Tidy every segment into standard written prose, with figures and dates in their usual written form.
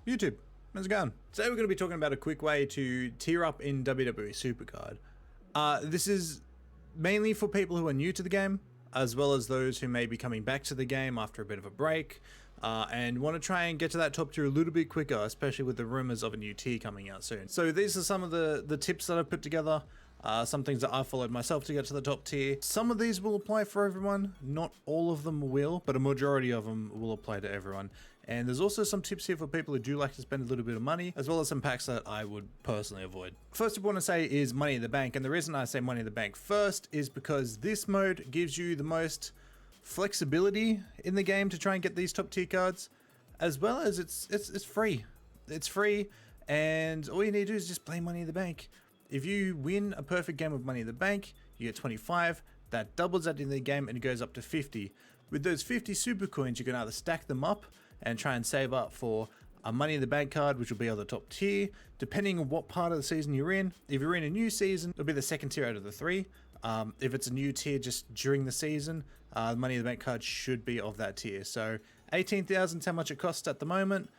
YouTube, how's it going? Today we're going to be talking about a quick way to tier up in WWE SuperCard. This is mainly for people who are new to the game, as well as those who may be coming back to the game after a bit of a break, and want to try and get to that top tier a little bit quicker, especially with the rumors of a new tier coming out soon. So these are some of the tips that I've put together. Some things that I've followed myself to get to the top tier. Some of these will apply for everyone, not all of them will, but a majority of them will apply to everyone. And there's also some tips here for people who do like to spend a little bit of money, as well as some packs that I would personally avoid. First I want to say is Money in the Bank, and the reason I say Money in the Bank first is because this mode gives you the most flexibility in the game to try and get these top tier cards, as well as it's free. It's free, and all you need to do is just play Money in the Bank. If you win a perfect game of Money in the Bank, you get 25, that doubles at the end of the game and it goes up to 50. With those 50 super coins, you can either stack them up and try and save up for a Money in the Bank card, which will be on the top tier, depending on what part of the season you're in. If you're in a new season, it'll be the second tier out of the three. If it's a new tier just during the season, the Money in the Bank card should be of that tier. So 18,000 is how much it costs at the moment.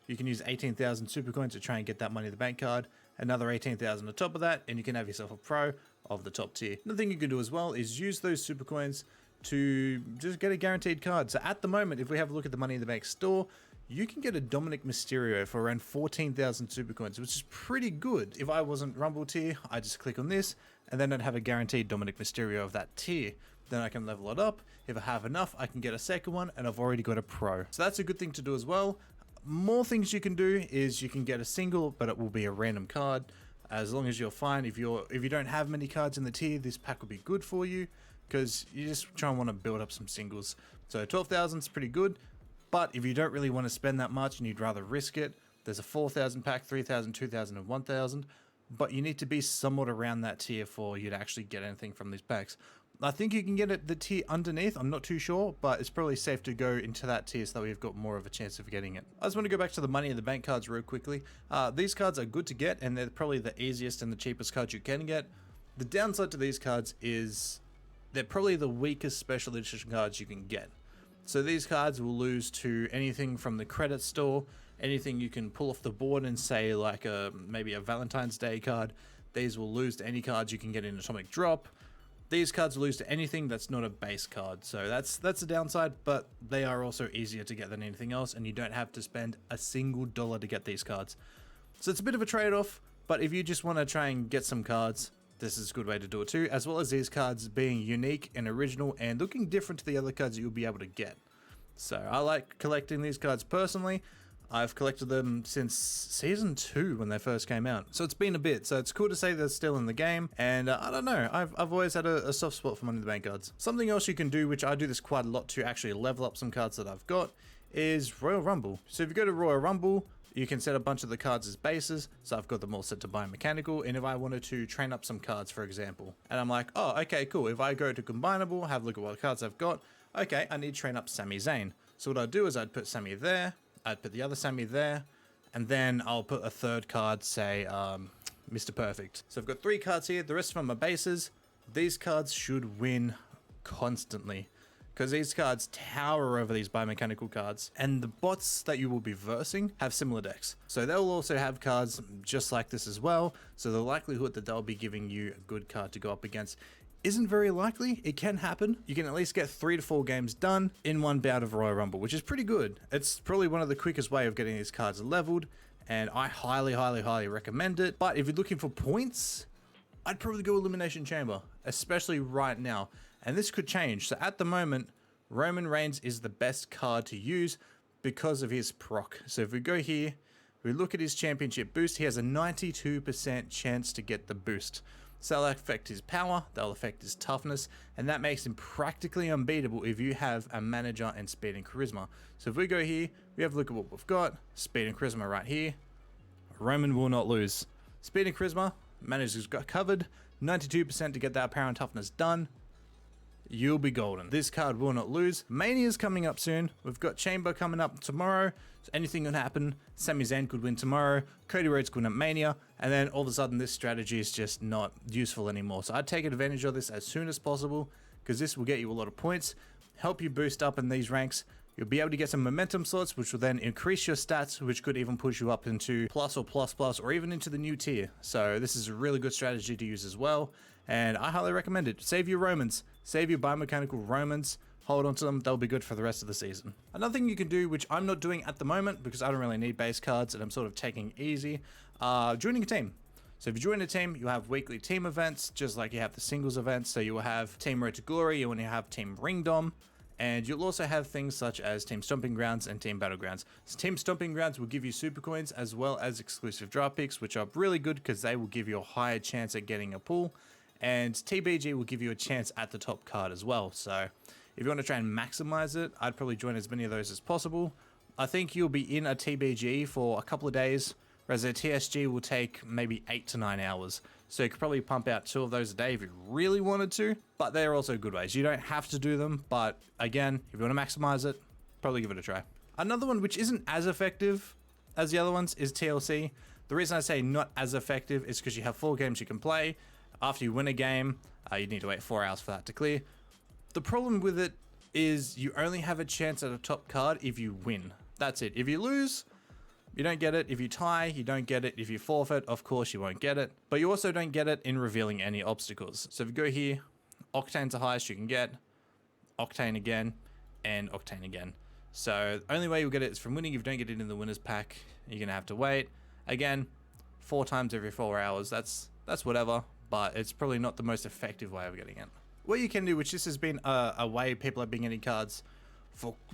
You can use 18,000 super coins to try and get that Money in the Bank card. Another 18,000 on top of that, and you can have yourself a pro of the top tier. Another thing you can do as well is use those super coins to just get a guaranteed card. So at the moment, if we have a look at the Money in the Bank store, you can get a Dominic Mysterio for around 14,000 super coins, which is pretty good. If I wasn't Rumble tier, I just click on this, and then I'd have a guaranteed Dominic Mysterio of that tier. Then I can level it up. If I have enough, I can get a second one, and I've already got a pro. So that's a good thing to do as well. More things you can do is you can get a single, but it will be a random card. As long as you're fine, if you don't have many cards in the tier, this pack will be good for you, because you just try and want to build up some singles. So 12,000 is pretty good, but if you don't really want to spend that much and you'd rather risk it, there's a 4,000 pack, 3,000, 2,000, and 1,000. But you need to be somewhat around that tier for you to actually get anything from these packs. I think you can get it the tier underneath, I'm not too sure, but it's probably safe to go into that tier so that we've got more of a chance of getting it. I just want to go back to the Money in the Bank cards real quickly. These cards are good to get, and they're probably the easiest and the cheapest cards you can get. The downside to these cards is they're probably the weakest special edition cards you can get. So these cards will lose to anything from the credit store, anything you can pull off the board and say like maybe a Valentine's Day card. These will lose to any cards you can get in Atomic Drop. These cards will lose to anything that's not a base card. So that's a downside, but they are also easier to get than anything else, and you don't have to spend a single dollar to get these cards. So it's a bit of a trade-off, but if you just want to try and get some cards, this is a good way to do it too, as well as these cards being unique and original and looking different to the other cards that you'll be able to get. So I like collecting these cards personally. I've collected them since Season 2 when they first came out. So it's been a bit, so it's cool to say they're still in the game. And I don't know, I've always had a soft spot for Money in the Bank cards. Something else you can do, which I do this quite a lot to actually level up some cards that I've got, is Royal Rumble. So if you go to Royal Rumble, you can set a bunch of the cards as bases. So I've got them all set to biomechanical. And if I wanted to train up some cards, for example, and I'm like, oh, okay, cool. If I go to combinable, have a look at what cards I've got. Okay, I need to train up Sami Zayn. So what I'd do is I'd put Sami there. I'd put the other Sami there, and then I'll put a third card, say, Mr. Perfect. So I've got 3 cards here, the rest of them are bases. These cards should win constantly, because these cards tower over these biomechanical cards, and the bots that you will be versing have similar decks. So they'll also have cards just like this as well, so the likelihood that they'll be giving you a good card to go up against isn't very likely. It can happen. You can at least get 3 to 4 games done in one bout of Royal Rumble, which is pretty good. It's probably one of the quickest way of getting these cards leveled, and I highly recommend it. But if you're looking for points, I'd probably go Elimination Chamber, especially right now. And this could change. So at the moment, Roman Reigns is the best card to use because of his proc. So if we go here, we look at his championship boost, he has a 92% chance to get the boost. So that'll affect his power, that'll affect his toughness, and that makes him practically unbeatable if you have a manager and speed and charisma. So if we go here, we have a look at what we've got. Speed and charisma right here. Roman will not lose. Speed and charisma, manager's got covered. 92% to get that power and toughness done. You'll be golden. This card will not lose. Mania's coming up soon. We've got Chamber coming up tomorrow. So anything can happen. Sami Zayn could win tomorrow. Cody Rhodes could win at Mania. And then all of a sudden this strategy is just not useful anymore. So I'd take advantage of this as soon as possible, because this will get you a lot of points, help you boost up in these ranks, You'll be able to get some momentum slots, which will then increase your stats, which could even push you up into plus or plus plus, or even into the new tier. So this is a really good strategy to use as well, and I highly recommend it. Save your Romans, save your biomechanical Romans, hold on to them, they'll be good for the rest of the season. Another thing you can do, which I'm not doing at the moment because I don't really need base cards and I'm sort of taking it easy, joining a team. So if you join a team, you'll have weekly team events, just like you have the singles events. So you will have Team Road to Glory, you will have Team Ringdom, and you'll also have things such as Team Stomping Grounds and Team Battlegrounds. So Team Stomping Grounds will give you super coins as well as exclusive draft picks, which are really good because they will give you a higher chance at getting a pull. And TBG will give you a chance at the top card as well. So if you want to try and maximize it, I'd probably join as many of those as possible. I think you'll be in a TBG for a couple of days, whereas a TSG will take maybe 8 to 9 hours. So you could probably pump out 2 of those a day if you really wanted to, but they're also good ways. You don't have to do them, but again, if you want to maximize it, probably give it a try. Another one which isn't as effective as the other ones is TLC. The reason I say not as effective is because you have 4 games you can play. After you win a game, you need to wait 4 hours for that to clear. The problem with it is you only have a chance at a top card if you win. That's it. If you lose, you don't get it. If you tie, you don't get it. If you forfeit, of course, you won't get it. But you also don't get it in revealing any obstacles. So if you go here, Octane's the highest you can get, Octane again, and Octane again. So the only way you'll get it is from winning. If you don't get it in the winner's pack, you're going to have to wait. Again, 4 times every 4 hours. That's whatever, but it's probably not the most effective way of getting it. What you can do, which this has been a way people have been getting cards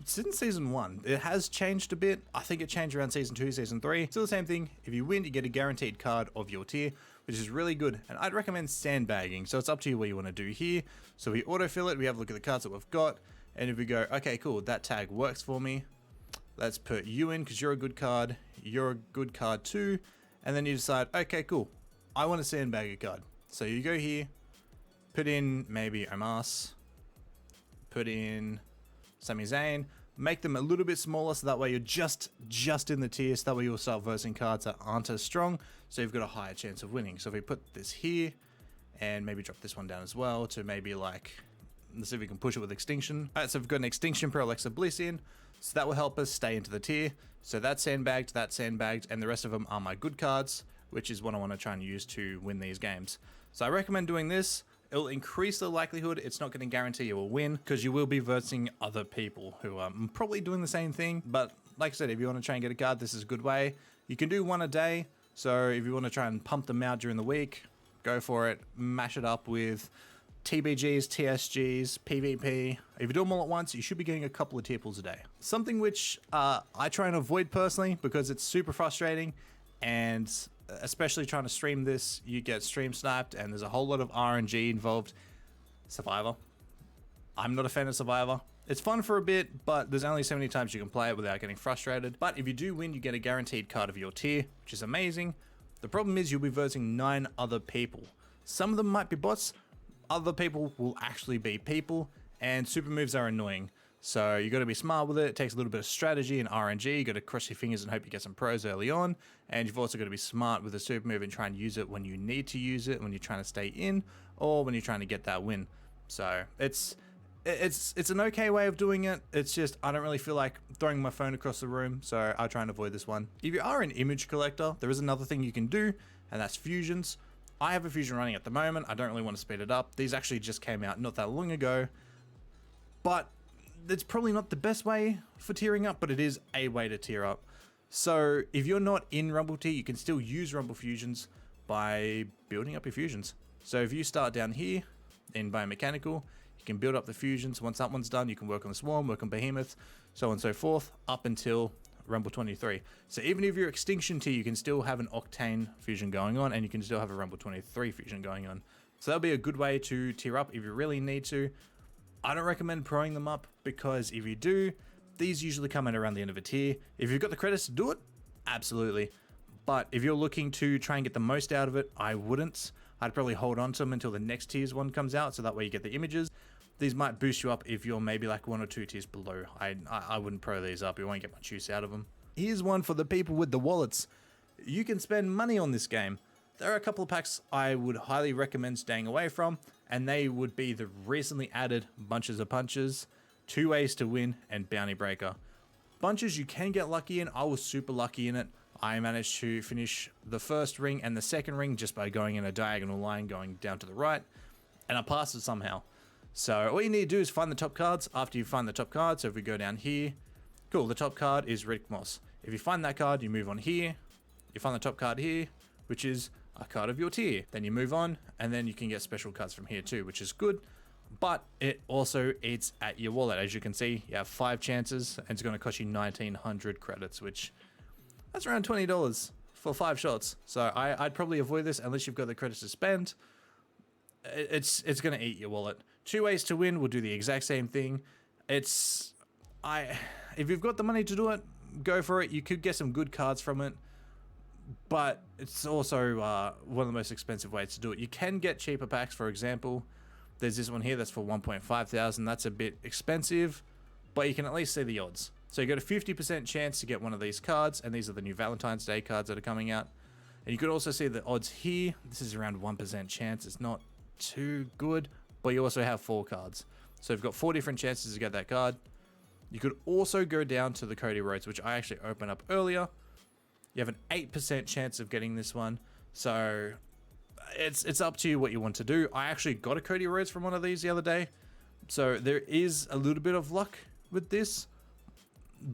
since season 1. It has changed a bit. I think it changed around season 2, season 3. Still the same thing. If you win, you get a guaranteed card of your tier, which is really good. And I'd recommend sandbagging. So it's up to you what you want to do here. So we autofill it. We have a look at the cards that we've got. And if we go, okay, cool, that tag works for me. Let's put you in because you're a good card. You're a good card too. And then you decide, okay, cool, I want to sandbag a card. So you go here, put in maybe Omos, put in Sami Zayn, make them a little bit smaller so that way you're just in the tier, so that way you'll start versing cards that aren't as strong, so you've got a higher chance of winning. So if we put this here and maybe drop this one down as well to maybe like, let's see if we can push it with Extinction. Alright, so we've got an Extinction Pro Alexa Bliss in, so that will help us stay into the tier. So that's sandbagged, and the rest of them are my good cards, which is what I want to try and use to win these games. So I recommend doing this. It'll increase the likelihood. It's not going to guarantee you will win because you will be versing other people who are probably doing the same thing. But like I said, if you want to try and get a card, this is a good way. You can do 1 a day. So if you want to try and pump them out during the week, go for it. Mash it up with TBGs, TSGs, PvP. If you do them all at once, you should be getting a couple of tier pulls a day. Something which I try and avoid personally because it's super frustrating, and especially trying to stream this, you get stream sniped and there's a whole lot of RNG involved. Survivor. I'm not a fan of Survivor. It's fun for a bit, but there's only so many times you can play it without getting frustrated. But if you do win, you get a guaranteed card of your tier, which is amazing. The problem is you'll be versing 9 other people. Some of them might be bots, other people will actually be people, and super moves are annoying. So you got to be smart with it. It takes a little bit of strategy and RNG. You got to cross your fingers and hope you get some pros early on. And you've also got to be smart with the super move and try and use it when you need to use it, when you're trying to stay in, or when you're trying to get that win. So it's an okay way of doing it. It's just I don't really feel like throwing my phone across the room, so I try and avoid this one. If you are an image collector, there is another thing you can do, and that's fusions. I have a fusion running at the moment. I don't really want to speed it up. These actually just came out not that long ago, but it's probably not the best way for tiering up, but it is a way to tier up. So if you're not in Rumble tier, you can still use Rumble fusions by building up your fusions. So if you start down here in biomechanical, you can build up the fusions. Once that one's done, you can work on the Swarm, work on Behemoth, so on and so forth, up until Rumble 23. So even if you're Extinction tier, you can still have an Octane fusion going on, and you can still have a Rumble 23 fusion going on. So that'll be a good way to tier up if you really need to. I don't recommend proing them up because if you do, these usually come in around the end of a tier. If you've got the credits to do it, absolutely. But if you're looking to try and get the most out of it, I wouldn't. I'd probably hold on to them until the next tier's one comes out, so that way you get the images. These might boost you up if you're maybe like 1 or 2 tiers below. I wouldn't pro these up. You won't get much use out of them. Here's one for the people with the wallets. You can spend money on this game. There are a couple of packs I would highly recommend staying away from, and they would be the recently added Bunches of Punches, 2 ways to win, and bounty breaker. Bunches you can get lucky in. I was super lucky in it. I managed to finish the first ring and the second ring just by going in a diagonal line going down to the right, and I passed it somehow. So all you need to do is find the top cards. After you find the top card, so if we go down here, cool, the top card is Rick Moss. If you find that card, you move on here, you find the top card here, which is a card of your tier. Then you move on, and then you can get special cards from here too, which is good. But it also eats at your wallet. As you can see, you have 5 chances, and it's going to cost you 1900 credits, which that's around $20 for 5 shots. So I'd probably avoid this unless you've got the credits to spend. It's going to eat your wallet. 2 ways to win will do the exact same thing. If you've got the money to do it, go for it. You could get some good cards from it, but it's also one of the most expensive ways to do it. You can get cheaper packs. For example, there's this one here that's for 1,500. That's a bit expensive, but you can at least see the odds. So you got a 50% chance to get one of these cards, and these are the new Valentine's Day cards that are coming out. And you could also see the odds here. This is around 1% chance. It's not too good, but you also have 4 cards. So you've got 4 different chances to get that card. You could also go down to the Cody Rhodes, which I actually opened up earlier. You have an 8% chance of getting this one. So it's up to you what you want to do. I actually got a Cody Rhodes from one of these the other day. So there is a little bit of luck with this.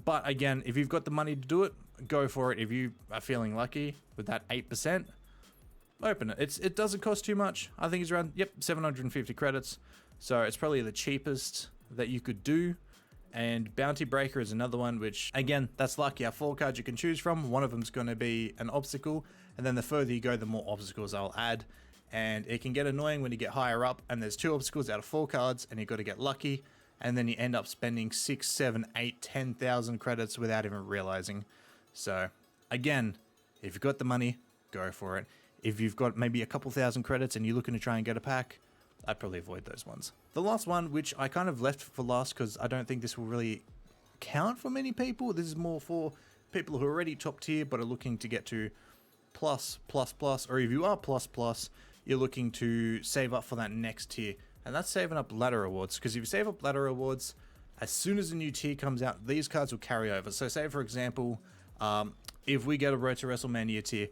But again, if you've got the money to do it, go for it. If you are feeling lucky with that 8%, open it. It doesn't cost too much. I think it's around, 750 credits. So it's probably the cheapest that you could do. And Bounty Breaker is another one, which again, that's luck. You have 4 cards you can choose from. One of them is going to be an obstacle. And then the further you go, the more obstacles I'll add. And it can get annoying when you get higher up and there's 2 obstacles out of 4 cards and you've got to get lucky. And then you end up spending 6, 7, 8, 10,000 credits without even realizing. So again, if you've got the money, go for it. If you've got maybe a couple thousand credits and you're looking to try and get a pack, I'd probably avoid those ones. The last one, which I kind of left for last because I don't think this will really count for many people. This is more for people who are already top tier but are looking to get to plus, or if you are plus, you're looking to save up for that next tier. And that's saving up ladder awards, because if you save up ladder awards, as soon as a new tier comes out, these cards will carry over. So say, for example, if we get a Road to WrestleMania tier,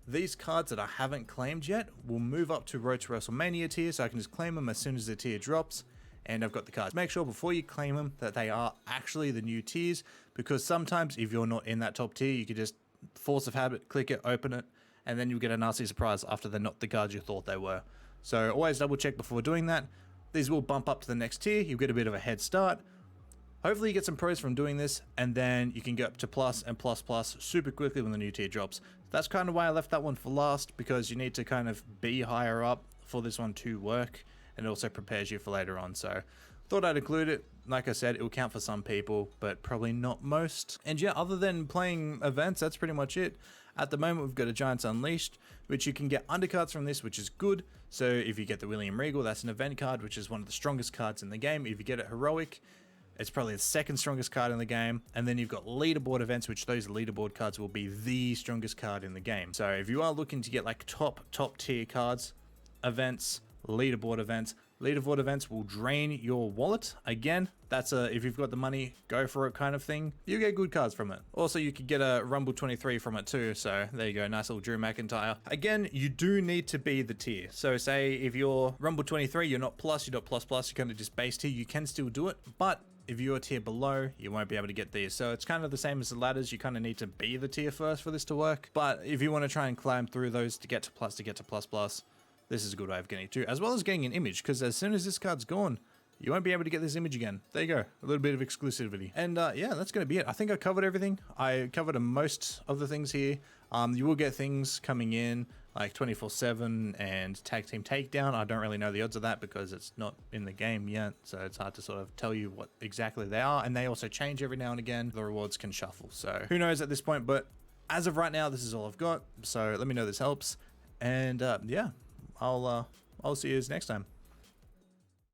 these cards that I haven't claimed yet will move up to Road to WrestleMania tier, so I can just claim them as soon as the tier drops, and I've got the cards. Make sure before you claim them that they are actually the new tiers, because sometimes if you're not in that top tier, you could just force of habit, click it, open it, and then you'll get a nasty surprise after they're not the cards you thought they were. So always double check before doing that. These will bump up to the next tier. You'll get a bit of a head start. Hopefully you get some pros from doing this, and then you can get up to plus and plus super quickly when the new tier drops. That's kind of why I left that one for last, because you need to kind of be higher up for this one to work, and it also prepares you for later on. So thought I'd include it. Like I said, it will count for some people, but probably not most. And yeah, other than playing events, that's pretty much it. At the moment, we've got a Giants Unleashed, which you can get undercards from this, which is good. So if you get the William Regal, that's an event card, which is one of the strongest cards in the game. If you get it Heroic, it's probably the second strongest card in the game. And then you've got leaderboard events, which those leaderboard cards will be the strongest card in the game. So if you are looking to get like top tier cards, events, leaderboard events will drain your wallet. Again, that's if you've got the money, go for it kind of thing. You get good cards from it. Also, you could get a Rumble 23 from it too. So there you go, nice little Drew McIntyre. Again, you do need to be the tier. So say if you're Rumble 23, you're not plus, you're kind of just base tier, you can still do it. But if you're a tier below, you won't be able to get these. So it's kind of the same as the ladders. You kind of need to be the tier first for this to work. But if you want to try and climb through those to get to plus, this is a good way of getting it too, as well as getting an image, because as soon as this card's gone, you won't be able to get this image again. There you go, a little bit of exclusivity. And yeah, that's going to be it. I think I covered everything. I covered most of the things here. You will get things coming in like 24/7 and Tag Team Takedown. I don't really know the odds of that because it's not in the game yet, so it's hard to sort of tell you what exactly they are. And they also change every now and again. The rewards can shuffle, so who knows at this point. But as of right now, this is all I've got. So let me know if this helps. And yeah. I'll see you next time.